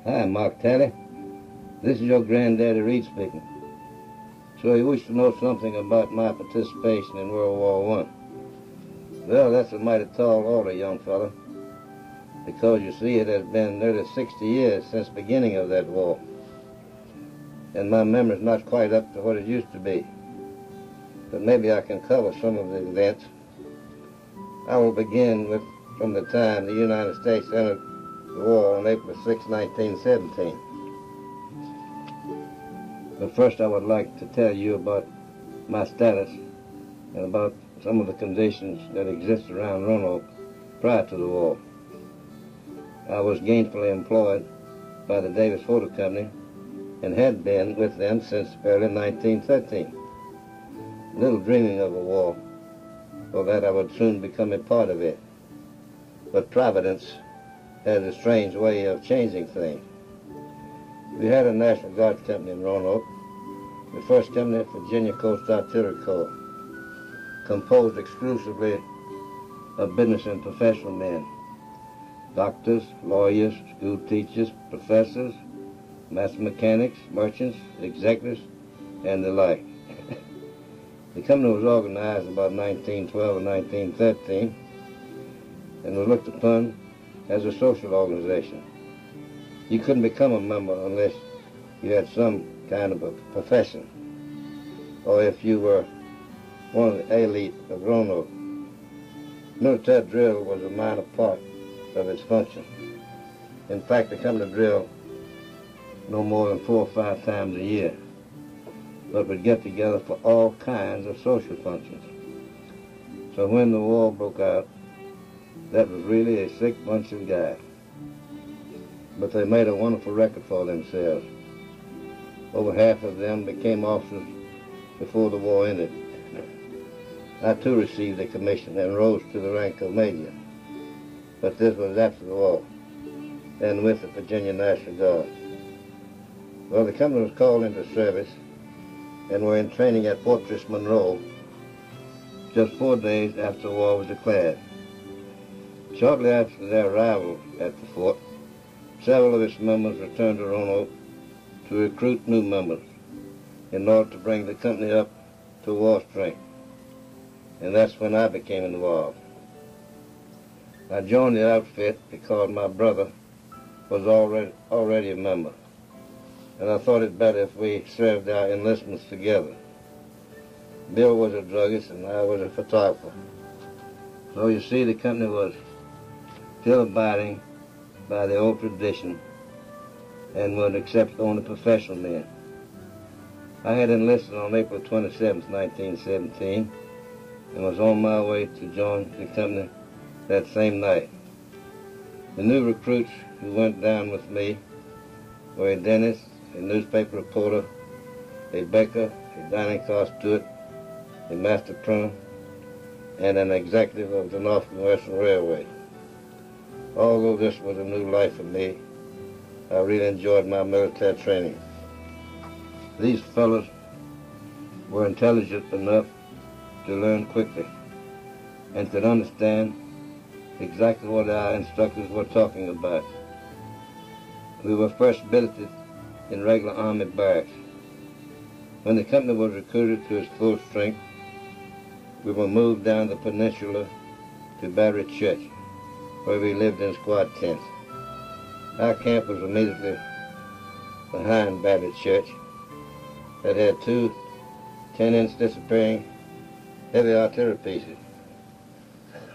Hi, Mark Talley. This is your granddaddy Reed speaking. So you wish to know something about my participation in World War I. Well, that's a mighty tall order, young fella, because you see it has been nearly 60 years since the beginning of that war, and my memory's not quite up to what it used to be. But maybe I can cover some of the events. I will begin from the time the United States entered the war on April 6, 1917. But first I would like to tell you about my status and about some of the conditions that existed around Roanoke prior to the war. I was gainfully employed by the Davis Photo Company and had been with them since early 1913. Little dreaming of a war, or that I would soon become a part of it. But Providence has a strange way of changing things. We had a National Guard company in Roanoke, the 1st Company Virginia Coast Artillery Corps, composed exclusively of business and professional men, doctors, lawyers, school teachers, professors, master mechanics, merchants, executives, and the like. The company was organized about 1912 and 1913 and was looked upon as a social organization. You couldn't become a member unless you had some kind of a profession, or if you were one of the elite of Roanoke. Military drill was a minor part of its function. In fact, the company drilled no more than 4 or 5 times a year, but would get together for all kinds of social functions. So when the war broke out, that was really a sick bunch of guys. But they made a wonderful record for themselves. Over half of them became officers before the war ended. I too received a commission and rose to the rank of major. But this was after the war, and with the Virginia National Guard. Well, the company was called into service and were in training at Fortress Monroe just 4 days after the war was declared. Shortly after their arrival at the fort, several of its members returned to Roanoke to recruit new members in order to bring the company up to war strength. And that's when I became involved. I joined the outfit because my brother was already a member, and I thought it better if we served our enlistments together. Bill was a druggist and I was a photographer. So you see, the company was still abiding by the old tradition and would accept only professional men. I had enlisted on April 27, 1917, and was on my way to join the company that same night. The new recruits who went down with me were a dentist, a newspaper reporter, a baker, a dining car steward, a master plumber, and an executive of the Northwestern Railway. Although this was a new life for me, I really enjoyed my military training. These fellows were intelligent enough to learn quickly and could understand exactly what our instructors were talking about. We were first billeted in regular Army barracks. When the company was recruited to its full strength, we were moved down the peninsula to Battery Church, where we lived in squad tents. Our camp was immediately behind Battery Church that had 2 10-inch disappearing heavy artillery pieces.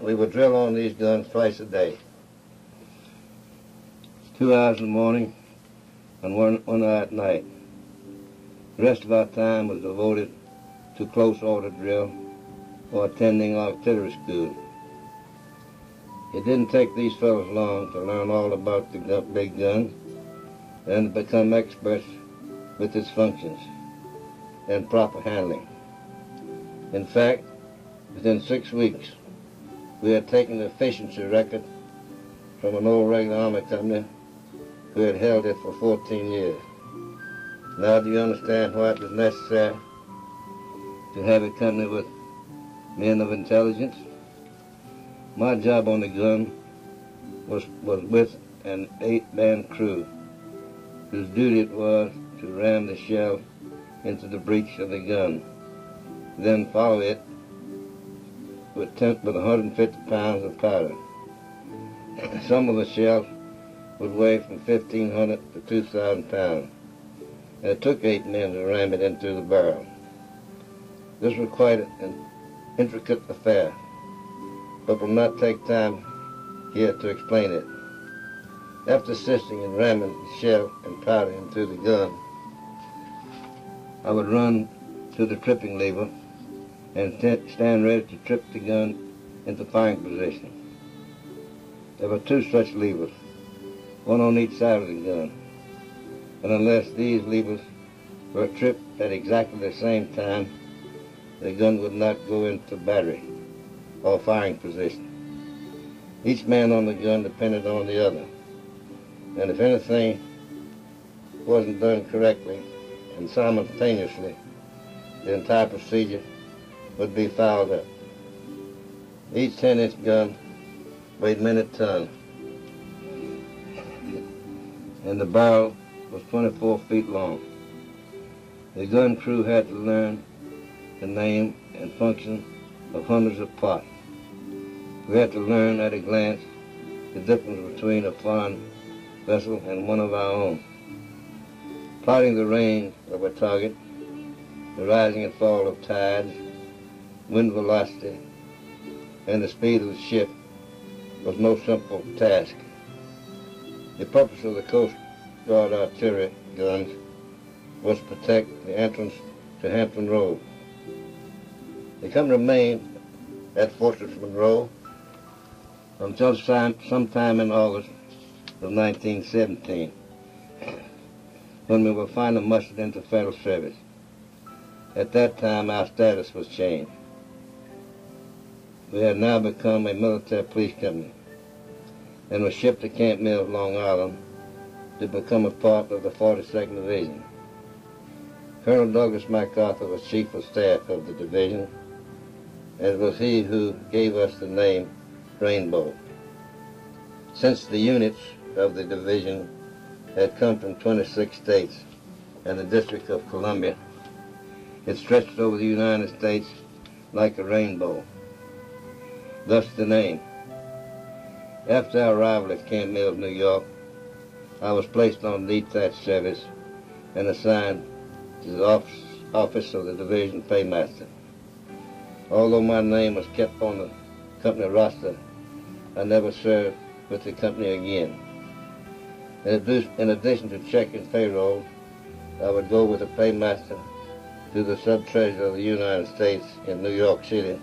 We would drill on these guns twice a day, 2 hours in the morning and one hour at night. The rest of our time was devoted to close order drill or attending artillery school. It didn't take these fellows long to learn all about the big gun and to become experts with its functions and proper handling. In fact, within 6 weeks, we had taken the efficiency record from an old regular Army company who had held it for 14 years. Now do you understand why it was necessary to have a company with men of intelligence? My job on the gun was with an 8-man crew whose duty it was to ram the shell into the breech of the gun, then follow it with 150 pounds of powder. Some of the shells would weigh from 1,500 to 2,000 pounds, and it took 8 men to ram it into the barrel. This was quite an intricate affair, but will not take time here to explain it. After assisting in ramming the shell and powder into the gun, I would run to the tripping lever and stand ready to trip the gun into firing position. There were 2 such levers, one on each side of the gun, and unless these levers were tripped at exactly the same time, the gun would not go into battery or firing position. Each man on the gun depended on the other, and if anything wasn't done correctly and simultaneously, the entire procedure would be fouled up. Each 10-inch gun weighed many tons, and the barrel was 24 feet long. The gun crew had to learn the name and function of hundreds of parts. We had to learn at a glance the difference between a foreign vessel and one of our own. Plotting the range of a target, the rising and fall of tides, wind velocity, and the speed of the ship was no simple task. The purpose of the Coast Guard artillery guns was to protect the entrance to Hampton Roads. The company remained at Fortress Monroe until sometime in August of 1917, when we were finally mustered into federal service. At that time, our status was changed. We had now become a military police company and were shipped to Camp Mills, Long Island, to become a part of the 42nd Division. Colonel Douglas MacArthur was chief of staff of the division, and it was he who gave us the name Rainbow. Since the units of the division had come from 26 states and the District of Columbia, it stretched over the United States like a rainbow, thus the name. After our arrival at Camp Mills, New York, I was placed on detached service and assigned to the office of the division paymaster. Although my name was kept on the company roster, I never served with the company again. In addition to checking payroll, I would go with the paymaster to the sub-treasurer of the United States in New York City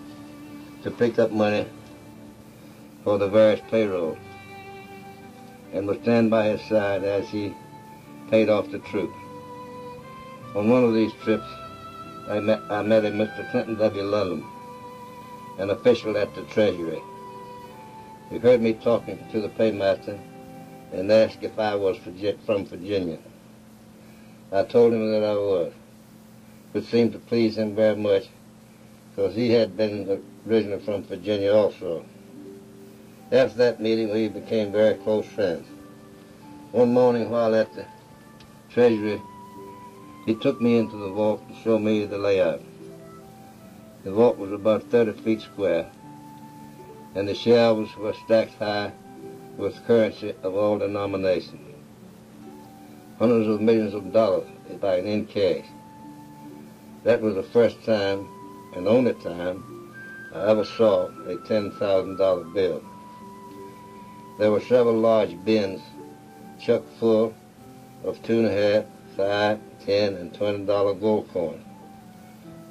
to pick up money for the various payrolls, and would stand by his side as he paid off the troops. On one of these trips, I met a Mr. Clinton W. Ludlam, an official at the Treasury. He heard me talking to the paymaster and asked if I was from Virginia. I told him that I was, which seemed to please him very much, because he had been originally from Virginia also. After that meeting, we became very close friends. One morning while at the Treasury, he took me into the vault to show me the layout. The vault was about 30 feet square, and the shelves were stacked high with currency of all denominations. Hundreds of millions of dollars in cash. That was the first time and only time I ever saw a $10,000 bill. There were several large bins chock full of $2.5, $5, $10, and $20 gold coins,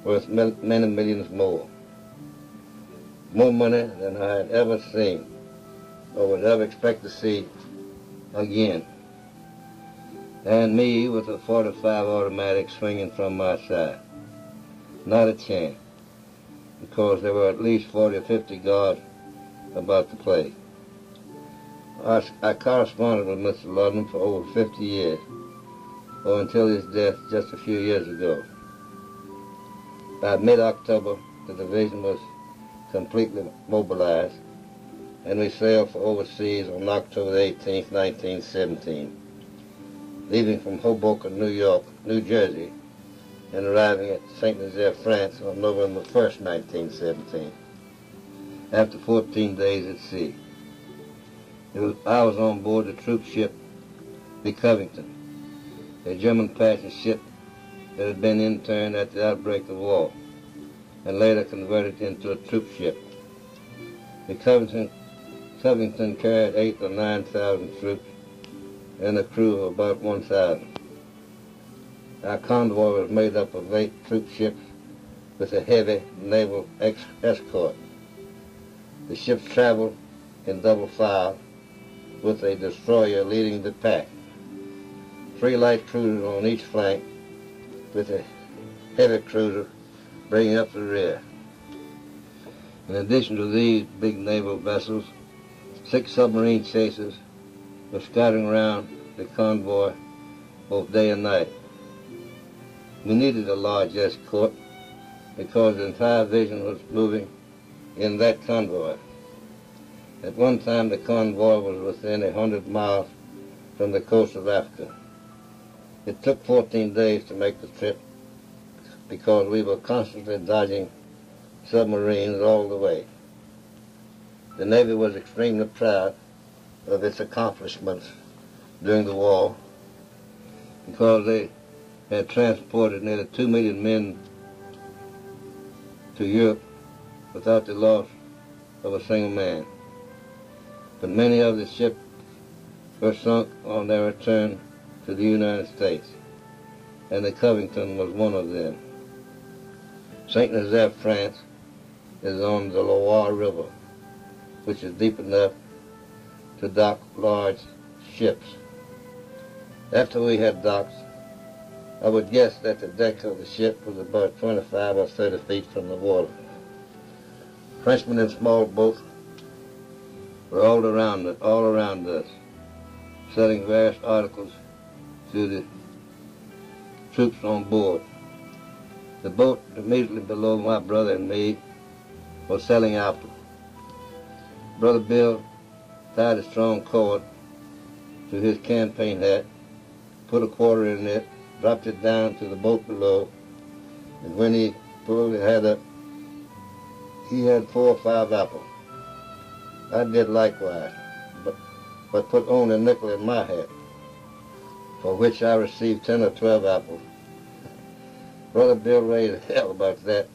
worth many millions more. More money than I had ever seen or would ever expect to see again. And me with a .45 automatic swinging from my side. Not a chance, because there were at least 40 or 50 guards about the place. I corresponded with Mr. Ludlam for over 50 years, or until his death just a few years ago. By mid-October, the division was completely mobilized, and we sailed for overseas on October 18, 1917. leaving from Hoboken, New Jersey, and arriving at St. Nazaire, France on November 1st, 1917, after 14 days at sea. I was on board the troop ship, the Covington, a German passenger ship that had been interned at the outbreak of war, and later converted into a troop ship. The Covington carried 8,000 or 9,000 troops and a crew of about 1,000. Our convoy was made up of 8 troop ships with a heavy naval escort. The ships traveled in double file with a destroyer leading the pack, 3 light cruisers on each flank with a heavy cruiser bringing up the rear. In addition to these big naval vessels, 6 submarine chasers were scouting around the convoy both day and night. We needed a large escort because the entire division was moving in that convoy. At one time, the convoy was within 100 miles from the coast of Africa. It took 14 days to make the trip because we were constantly dodging submarines all the way. The Navy was extremely proud of its accomplishments during the war because they had transported nearly 2 million men to Europe without the loss of a single man. But many of the ships were sunk on their return to the United States, and the Covington was one of them. St. Nazaire, France, is on the Loire River, which is deep enough to dock large ships. After we had docked, I would guess that the deck of the ship was about 25 or 30 feet from the water. Frenchmen in small boats were all around us, selling various articles to the troops on board. The boat immediately below my brother and me was selling apples. Brother Bill tied a strong cord to his campaign hat, put a quarter in it, dropped it down to the boat below, and when he pulled the hat up, he had 4 or 5 apples. I did likewise, but put only a nickel in my hat, for which I received 10 or 12 apples. Brother Bill raised hell about that,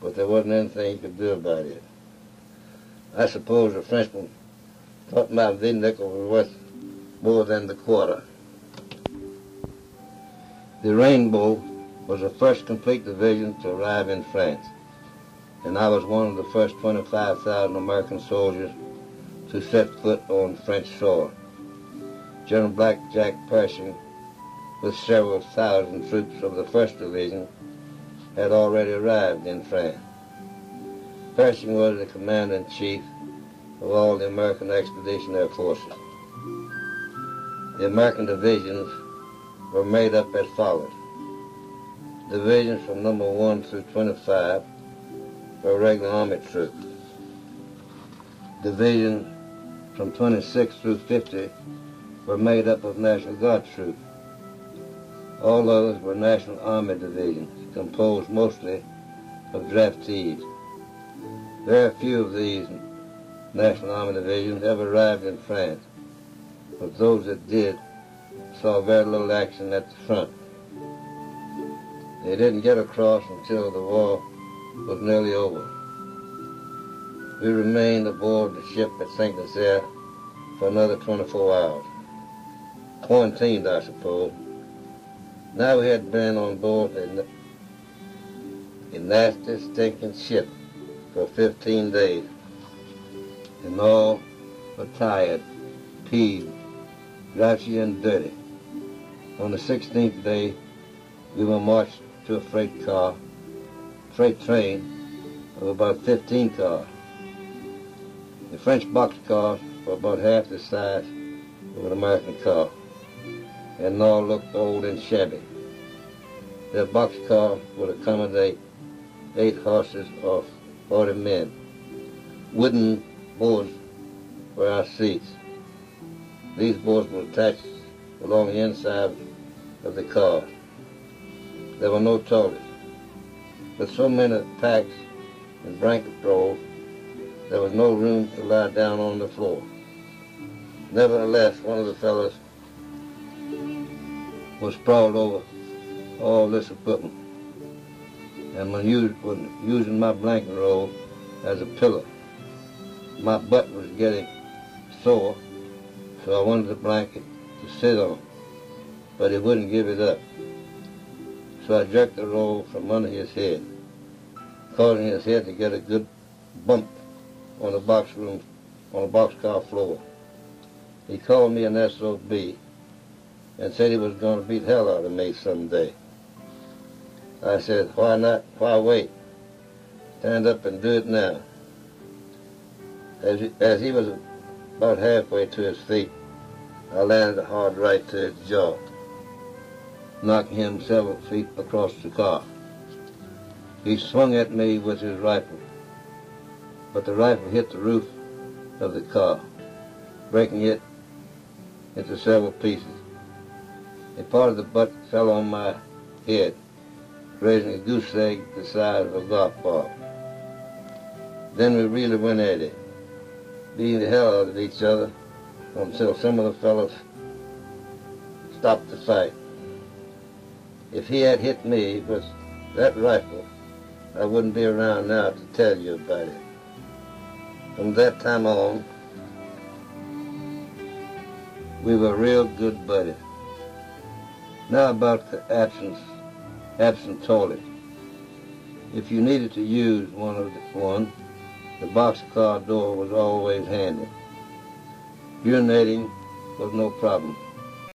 but there wasn't anything he could do about it. I suppose the Frenchman thought my nickel was worth more than the quarter. The Rainbow was the first complete division to arrive in France, and I was one of the first 25,000 American soldiers to set foot on French soil. General Blackjack Pershing, with several thousand troops of the 1st Division, had already arrived in France. Pershing was the commander-in-chief of all the American Expeditionary Forces. The American divisions were made up as follows. Divisions from number 1 through 25 were regular Army troops. Divisions from 26 through 50 were made up of National Guard troops. All others were National Army divisions, composed mostly of draftees. Very few of these National Army divisions ever arrived in France, but those that did saw very little action at the front. They didn't get across until the war was nearly over. We remained aboard the ship at St. Nazaire for another 24 hours. Quarantined, I suppose. Now we had been on board a nasty, stinking ship for 15 days, and all were tired, peeved, grouchy, and dirty. On the 16th day, we were marched to a freight train of about 15 cars. The French boxcars were about half the size of an American car, and all looked old and shabby. Their boxcar would accommodate 8 horses or 40 men. Wooden boards were our seats. These boards were attached along the inside of the car. There were no toilets. With so many packs and blanket rolls, there was no room to lie down on the floor. Nevertheless, one of the fellows was sprawled over all this equipment, and when using my blanket roll as a pillow, my butt was getting sore, so I wanted the blanket to sit on, but he wouldn't give it up. So I jerked the roll from under his head, causing his head to get a good bump on the boxcar floor. He called me an SOB and said he was going to beat hell out of me someday. I said, why not? Why wait? Stand up and do it now. As he was about halfway to his feet, I landed a hard right to his jaw, knocking him several feet across the car. He swung at me with his rifle, but the rifle hit the roof of the car, breaking it into several pieces. A part of the butt fell on my head, raising a goose egg the size of a golf ball. Then we really went at it, beating the hell out of each other until some of the fellows stopped the fight. If he had hit me with that rifle, I wouldn't be around now to tell you about it. From that time on, we were real good buddies. Now about the absent toilet. If you needed to use one, the boxcar door was always handy. Urinating was no problem.